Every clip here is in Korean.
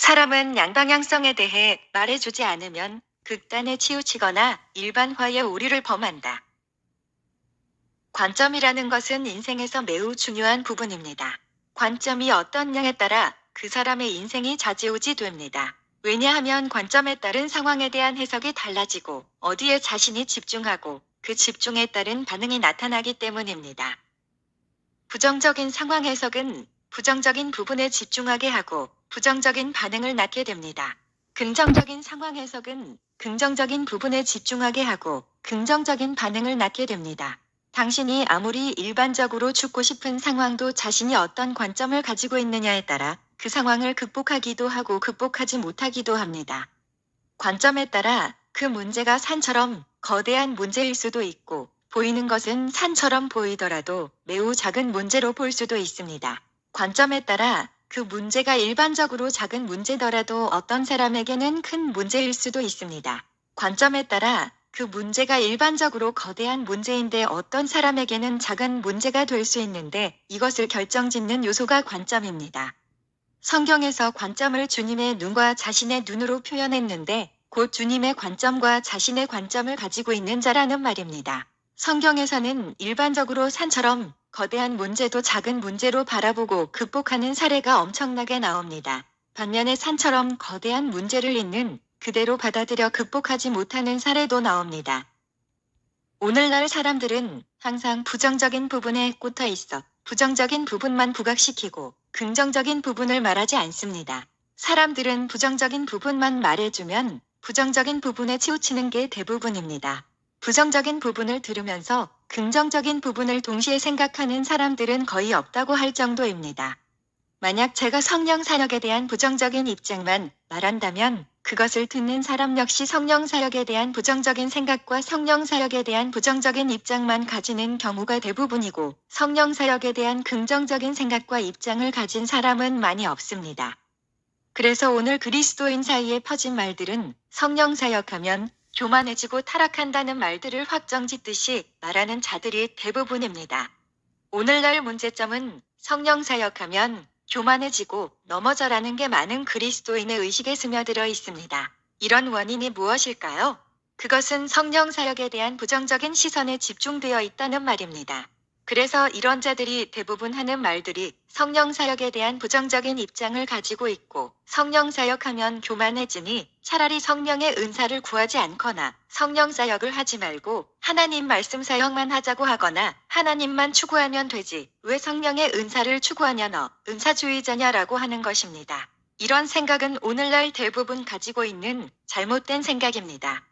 사람은 양방향성에 대해 말해주지 않으면 극단에 치우치거나 일반화의 오류를 범한다. 관점이라는 것은 인생에서 매우 중요한 부분입니다. 관점이 어떠냐에 따라 그 사람의 인생이 좌지우지됩니다. 왜냐하면 관점에 따른 상황에 대한 해석이 달라지고 어디에 자신이 집중하고 그 집중에 따른 반응이 나타나기 때문입니다. 부정적인 상황 해석은 부정적인 부분에 집중하게 하고 부정적인 반응을 낳게 됩니다. 긍정적인 상황 해석은 긍정적인 부분에 집중하게 하고 긍정적인 반응을 낳게 됩니다. 당신이 아무리 일반적으로 죽고 싶은 상황도 자신이 어떤 관점을 가지고 있느냐에 따라 그 상황을 극복하기도 하고 극복하지 못하기도 합니다. 관점에 따라 그 문제가 산처럼 거대한 문제일 수도 있고 보이는 것은 산처럼 보이더라도 매우 작은 문제로 볼 수도 있습니다. 관점에 따라 그 문제가 일반적으로 작은 문제더라도 어떤 사람에게는 큰 문제일 수도 있습니다. 관점에 따라 그 문제가 일반적으로 거대한 문제인데 어떤 사람에게는 작은 문제가 될 수 있는데 이것을 결정짓는 요소가 관점입니다. 성경에서 관점을 주님의 눈과 자신의 눈으로 표현했는데 곧 주님의 관점과 자신의 관점을 가지고 있는 자라는 말입니다. 성경에서는 일반적으로 산처럼 거대한 문제도 작은 문제로 바라보고 극복하는 사례가 엄청나게 나옵니다. 반면에 산처럼 거대한 문제를 있는 그대로 받아들여 극복하지 못하는 사례도 나옵니다. 오늘날 사람들은 항상 부정적인 부분에 꽂혀 있어 부정적인 부분만 부각시키고 긍정적인 부분을 말하지 않습니다. 사람들은 부정적인 부분만 말해주면 부정적인 부분에 치우치는 게 대부분입니다. 부정적인 부분을 들으면서 긍정적인 부분을 동시에 생각하는 사람들은 거의 없다고 할 정도입니다. 만약 제가 성령 사역에 대한 부정적인 입장만 말한다면 그것을 듣는 사람 역시 성령 사역에 대한 부정적인 생각과 성령 사역에 대한 부정적인 입장만 가지는 경우가 대부분이고 성령 사역에 대한 긍정적인 생각과 입장을 가진 사람은 많이 없습니다. 그래서 오늘 그리스도인 사이에 퍼진 말들은 성령 사역하면 교만해지고 타락한다는 말들을 확정짓듯이 말하는 자들이 대부분입니다. 오늘날 문제점은 성령 사역하면 교만해지고 넘어져라는 게 많은 그리스도인의 의식에 스며들어 있습니다. 이런 원인이 무엇일까요? 그것은 성령 사역에 대한 부정적인 시선에 집중되어 있다는 말입니다. 그래서 이런 자들이 대부분 하는 말들이 성령 사역에 대한 부정적인 입장을 가지고 있고 성령 사역하면 교만해지니 차라리 성령의 은사를 구하지 않거나 성령 사역을 하지 말고 하나님 말씀 사역만 하자고 하거나 하나님만 추구하면 되지 왜 성령의 은사를 추구하냐 너 은사주의자냐라고 하는 것입니다. 이런 생각은 오늘날 대부분 가지고 있는 잘못된 생각입니다.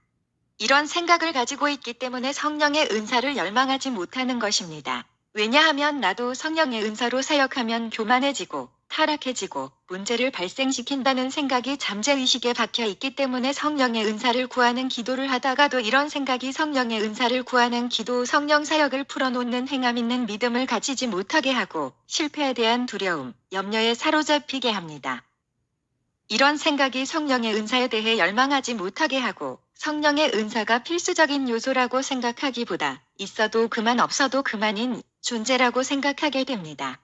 이런 생각을 가지고 있기 때문에 성령의 은사를 열망하지 못하는 것입니다. 왜냐하면 나도 성령의 은사로 사역하면 교만해지고 타락해지고 문제를 발생시킨다는 생각이 잠재의식에 박혀 있기 때문에 성령의 은사를 구하는 기도를 하다가도 이런 생각이 성령의 은사를 구하는 기도 성령 사역을 풀어놓는 행함 있는 믿음을 가지지 못하게 하고 실패에 대한 두려움, 염려에 사로잡히게 합니다. 이런 생각이 성령의 은사에 대해 열망하지 못하게 하고 성령의 은사가 필수적인 요소라고 생각하기보다 있어도 그만 없어도 그만인 존재라고 생각하게 됩니다.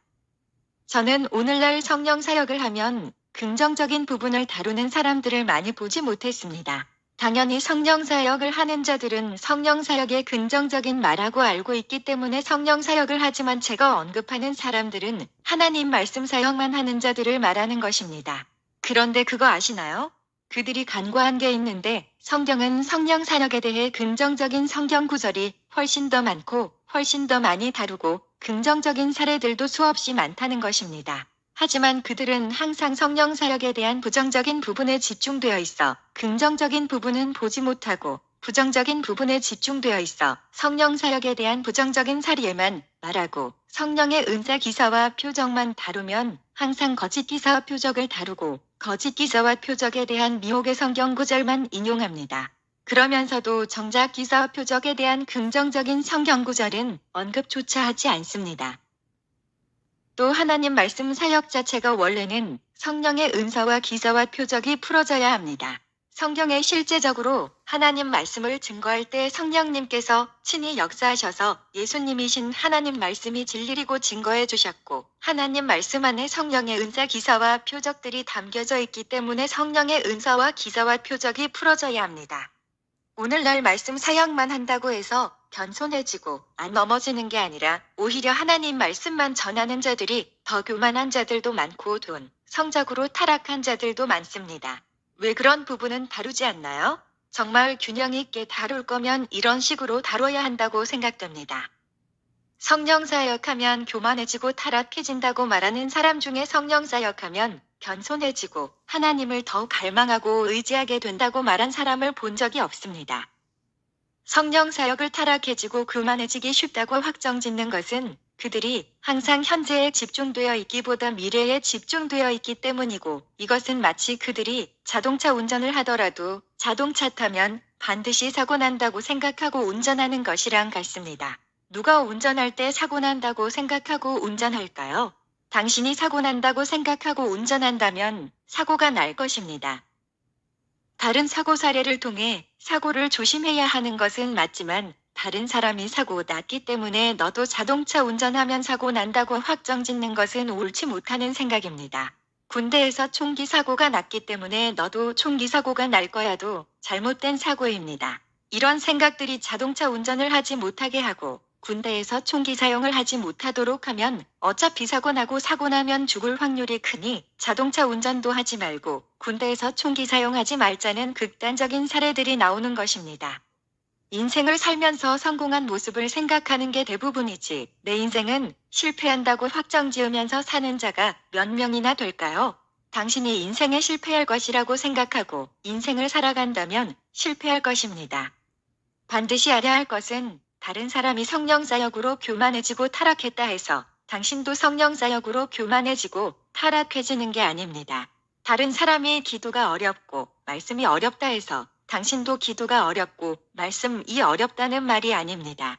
저는 오늘날 성령 사역을 하면 긍정적인 부분을 다루는 사람들을 많이 보지 못했습니다. 당연히 성령 사역을 하는 자들은 성령 사역의 긍정적인 말하고 알고 있기 때문에 성령 사역을 하지만 제가 언급하는 사람들은 하나님 말씀 사역만 하는 자들을 말하는 것입니다. 그런데 그거 아시나요? 그들이 간과한 게 있는데 성경은 성령 사역에 대해 긍정적인 성경 구절이 훨씬 더 많고 훨씬 더 많이 다루고 긍정적인 사례들도 수없이 많다는 것입니다. 하지만 그들은 항상 성령 사역에 대한 부정적인 부분에 집중되어 있어 긍정적인 부분은 보지 못하고 부정적인 부분에 집중되어 있어 성령 사역에 대한 부정적인 사례만 말하고 성령의 은사 기사와 표적만 다루면 항상 거짓 기사와 표적을 다루고 거짓 기사와 표적에 대한 미혹의 성경 구절만 인용합니다. 그러면서도 정작 기사와 표적에 대한 긍정적인 성경 구절은 언급조차 하지 않습니다. 또 하나님 말씀 사역 자체가 원래는 성령의 은사와 기사와 표적이 풀어져야 합니다. 성경에 실제적으로 하나님 말씀을 증거할 때 성령님께서 친히 역사하셔서 예수님이신 하나님 말씀이 진리이고 증거해 주셨고, 하나님 말씀 안에 성령의 은사 기사와 표적들이 담겨져 있기 때문에 성령의 은사와 기사와 표적이 풀어져야 합니다. 오늘날 말씀 사역만 한다고 해서 겸손해지고 안 넘어지는 게 아니라 오히려 하나님 말씀만 전하는 자들이 더 교만한 자들도 많고 성적으로 타락한 자들도 많습니다. 왜 그런 부분은 다루지 않나요? 정말 균형 있게 다룰 거면 이런 식으로 다뤄야 한다고 생각됩니다. 성령 사역하면 교만해지고 타락해진다고 말하는 사람 중에 성령 사역하면 겸손해지고 하나님을 더 갈망하고 의지하게 된다고 말한 사람을 본 적이 없습니다. 성령 사역을 타락해지고 교만해지기 쉽다고 확정짓는 것은 그들이 항상 현재에 집중되어 있기보다 미래에 집중되어 있기 때문이고, 이것은 마치 그들이 자동차 운전을 하더라도 자동차 타면 반드시 사고 난다고 생각하고 운전하는 것이랑 같습니다. 누가 운전할 때 사고 난다고 생각하고 운전할까요? 당신이 사고 난다고 생각하고 운전한다면 사고가 날 것입니다. 다른 사고 사례를 통해 사고를 조심해야 하는 것은 맞지만, 다른 사람이 사고 났기 때문에 너도 자동차 운전하면 사고 난다고 확정짓는 것은 옳지 못하는 생각입니다. 군대에서 총기 사고가 났기 때문에 너도 총기 사고가 날 거야도 잘못된 사고입니다. 이런 생각들이 자동차 운전을 하지 못하게 하고 군대에서 총기 사용을 하지 못하도록 하면 어차피 사고 나고 사고 나면 죽을 확률이 크니 자동차 운전도 하지 말고 군대에서 총기 사용하지 말자는 극단적인 사례들이 나오는 것입니다. 인생을 살면서 성공한 모습을 생각하는 게 대부분이지, 내 인생은 실패한다고 확정지으면서 사는 자가 몇 명이나 될까요? 당신이 인생에 실패할 것이라고 생각하고 인생을 살아간다면 실패할 것입니다. 반드시 알아야 할 것은 다른 사람이 성령사역으로 교만해지고 타락했다 해서 당신도 성령사역으로 교만해지고 타락해지는 게 아닙니다. 다른 사람이 기도가 어렵고 말씀이 어렵다 해서 당신도 기도가 어렵고 말씀이 어렵다는 말이 아닙니다.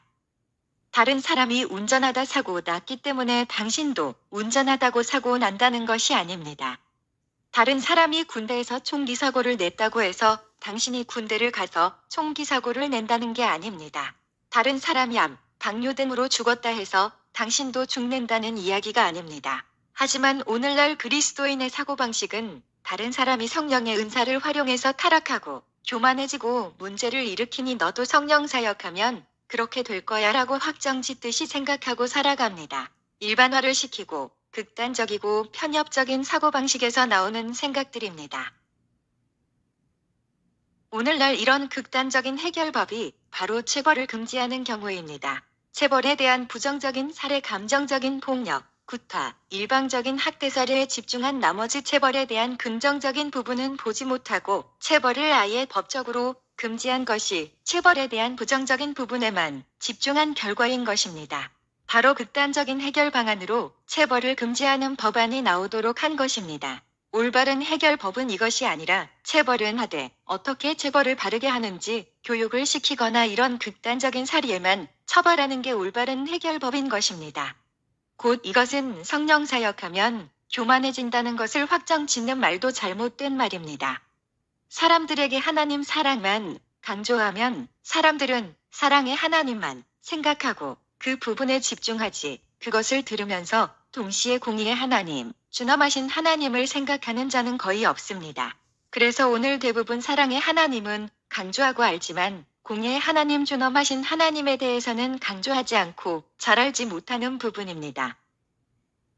다른 사람이 운전하다 사고 났기 때문에 당신도 운전하다고 사고 난다는 것이 아닙니다. 다른 사람이 군대에서 총기 사고를 냈다고 해서 당신이 군대를 가서 총기 사고를 낸다는 게 아닙니다. 다른 사람이 암, 당뇨 등으로 죽었다 해서 당신도 죽는다는 이야기가 아닙니다. 하지만 오늘날 그리스도인의 사고방식은 다른 사람이 성령의 은사를 활용해서 타락하고 교만해지고 문제를 일으키니 너도 성령 사역하면 그렇게 될 거야 라고 확정짓듯이 생각하고 살아갑니다. 일반화를 시키고 극단적이고 편협적인 사고방식에서 나오는 생각들입니다. 오늘날 이런 극단적인 해결법이 바로 체벌을 금지하는 경우입니다. 체벌에 대한 부정적인 사례, 감정적인 폭력, 구타, 일방적인 학대 사례에 집중한 나머지 체벌에 대한 긍정적인 부분은 보지 못하고 체벌을 아예 법적으로 금지한 것이 체벌에 대한 부정적인 부분에만 집중한 결과인 것입니다. 바로 극단적인 해결 방안으로 체벌을 금지하는 법안이 나오도록 한 것입니다. 올바른 해결법은 이것이 아니라 체벌은 하되 어떻게 체벌을 바르게 하는지 교육을 시키거나 이런 극단적인 사례에만 처벌하는 게 올바른 해결법인 것입니다. 곧 이것은 성령 사역하면 교만해진다는 것을 확정짓는 말도 잘못된 말입니다. 사람들에게 하나님 사랑만 강조하면 사람들은 사랑의 하나님만 생각하고 그 부분에 집중하지, 그것을 들으면서 동시에 공의의 하나님, 준엄하신 하나님을 생각하는 자는 거의 없습니다. 그래서 오늘 대부분 사랑의 하나님은 강조하고 알지만 공의의 하나님, 준엄하신 하나님에 대해서는 강조하지 않고 잘 알지 못하는 부분입니다.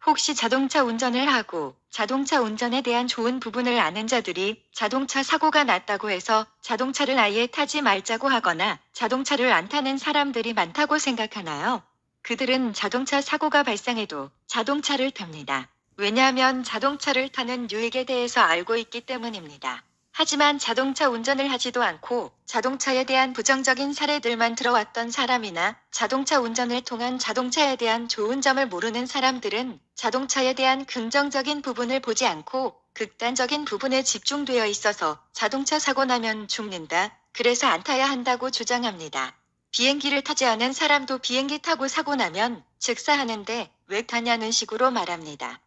혹시 자동차 운전을 하고 자동차 운전에 대한 좋은 부분을 아는 자들이 자동차 사고가 났다고 해서 자동차를 아예 타지 말자고 하거나 자동차를 안 타는 사람들이 많다고 생각하나요? 그들은 자동차 사고가 발생해도 자동차를 탑니다. 왜냐하면 자동차를 타는 유익에 대해서 알고 있기 때문입니다. 하지만 자동차 운전을 하지도 않고 자동차에 대한 부정적인 사례들만 들어왔던 사람이나 자동차 운전을 통한 자동차에 대한 좋은 점을 모르는 사람들은 자동차에 대한 긍정적인 부분을 보지 않고 극단적인 부분에 집중되어 있어서 자동차 사고 나면 죽는다, 그래서 안 타야 한다고 주장합니다. 비행기를 타지 않은 사람도 비행기 타고 사고 나면 즉사하는데 왜 타냐는 식으로 말합니다.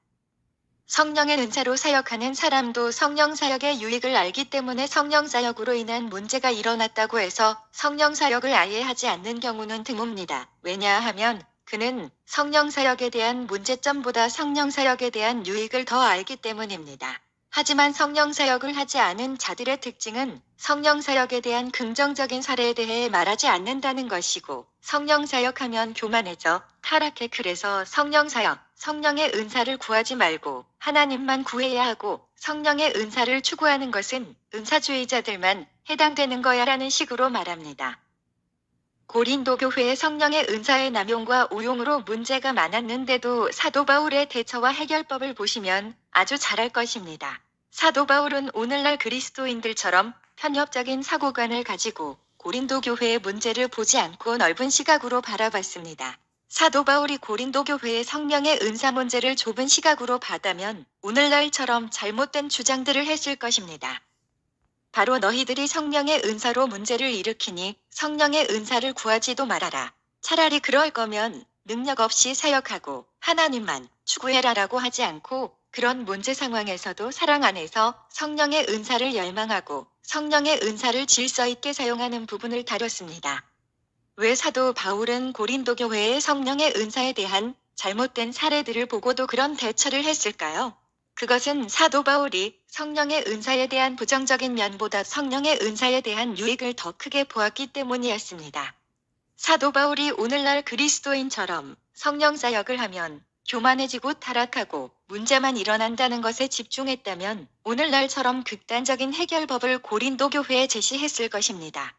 성령의 은사로 사역하는 사람도 성령 사역의 유익을 알기 때문에 성령 사역으로 인한 문제가 일어났다고 해서 성령 사역을 아예 하지 않는 경우는 드뭅니다. 왜냐하면 그는 성령 사역에 대한 문제점보다 성령 사역에 대한 유익을 더 알기 때문입니다. 하지만 성령 사역을 하지 않은 자들의 특징은 성령 사역에 대한 긍정적인 사례에 대해 말하지 않는다는 것이고, 성령 사역하면 교만해져 타락해. 그래서 성령 사역, 성령의 은사를 구하지 말고 하나님만 구해야 하고, 성령의 은사를 추구하는 것은 은사주의자들만 해당되는 거야라는 식으로 말합니다. 고린도 교회의 성령의 은사의 남용과 오용으로 문제가 많았는데도 사도 바울의 대처와 해결법을 보시면 아주 잘할 것입니다. 사도 바울은 오늘날 그리스도인들처럼 편협적인 사고관을 가지고 고린도 교회의 문제를 보지 않고 넓은 시각으로 바라봤습니다. 사도 바울이 고린도 교회의 성령의 은사 문제를 좁은 시각으로 봤다면 오늘날처럼 잘못된 주장들을 했을 것입니다. 바로 너희들이 성령의 은사로 문제를 일으키니 성령의 은사를 구하지도 말아라. 차라리 그럴 거면 능력 없이 사역하고 하나님만 추구해라라고 하지 않고, 그런 문제 상황에서도 사랑 안에서 성령의 은사를 열망하고 성령의 은사를 질서 있게 사용하는 부분을 다뤘습니다. 왜 사도 바울은 고린도 교회의 성령의 은사에 대한 잘못된 사례들을 보고도 그런 대처를 했을까요? 그것은 사도 바울이 성령의 은사에 대한 부정적인 면보다 성령의 은사에 대한 유익을 더 크게 보았기 때문이었습니다. 사도 바울이 오늘날 그리스도인처럼 성령 사역을 하면 교만해지고 타락하고 문제만 일어난다는 것에 집중했다면 오늘날처럼 극단적인 해결법을 고린도 교회에 제시했을 것입니다.